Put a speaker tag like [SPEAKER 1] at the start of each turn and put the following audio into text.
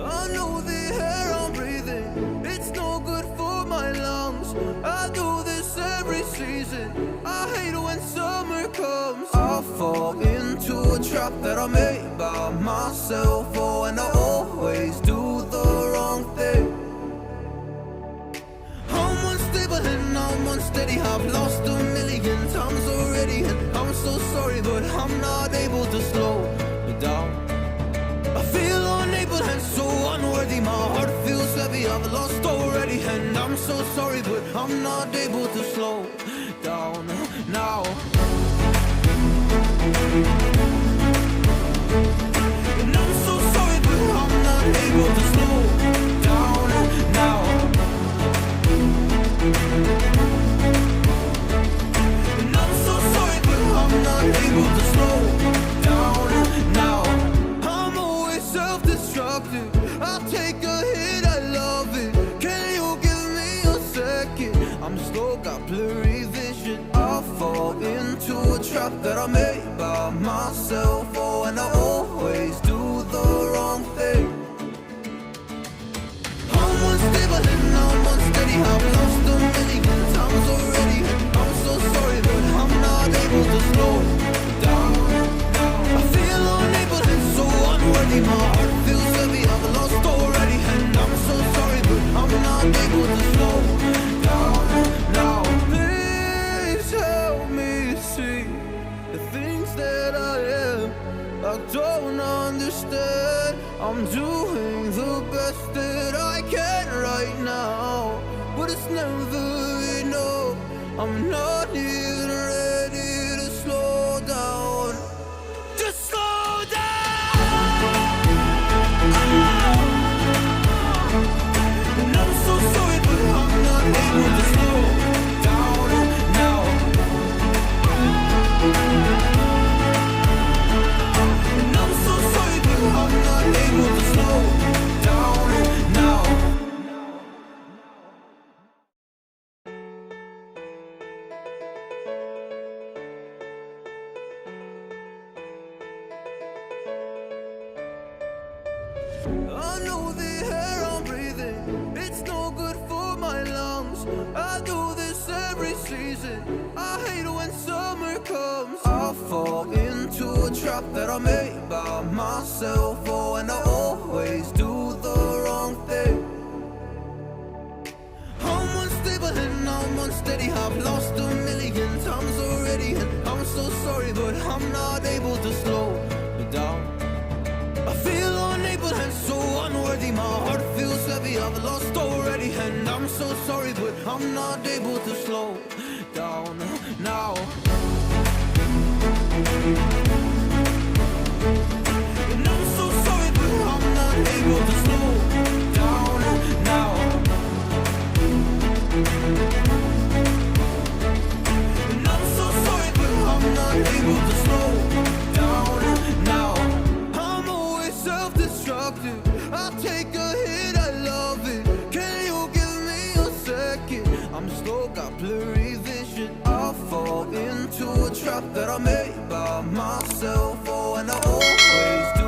[SPEAKER 1] I know the air I'm breathing, it's no good for my lungs. I do this every season, I hate when summer comes. I fall into a trap that I made by myself. Oh, and I always do the wrong thing. I'm unstable and I'm unsteady, I've lost a million times already, and I'm so sorry, but I'm not able to slow down. I feel unable and so unworthy, my heart feels heavy, I've lost already, and I'm so sorry, but I'm not able to slow down now. And I'm so sorry, but I'm not able to slow down now. And I'm so sorry, but I'm not able to slow down now. I'm always self-destructive, I'll take a hit, I love it. Can you give me a second? I'm slow, got blurry vision. I fall into a trap that I made by myself. Oh, and I always do the wrong thing. I'm unstable and I'm unsteady, I've lost a million times already, and I'm so sorry, but I'm not able to slow down. I feel unable and so unworthy, my heart feels heavy, I've lost already, and I'm so sorry, but I'm not able to slow down now. Please help me see the things that I am, I don't understand. I'm doing the best that I can right now, but it's never enough. I'm not even ready to slow down. Just slow down. And I'm so sorry, but I'm not able to slow down now. And I'm so sorry, but I'm not able to slow down now. I know the air I'm breathing, it's no good for my lungs. I do this every season, I hate when summer comes. I fall into a trap that I made by myself. Oh, and I always do the wrong thing. I'm unstable and I'm unsteady, I've lost a million times already, and I'm so sorry, but I'm not able to slow down. I feel unable and so unworthy, my heart feels heavy, I've lost already, and I'm so sorry, but I'm not able to slow down now. And I'm so sorry, but I'm not able to slow down now. And I'm so sorry, but I'm not able to slow down now. I'm always self-destructive, I'll take a hit, I love it. Can you give me a second? I'm slow, got blurry vision. I fall into a trap that I made by myself. Oh, and I always do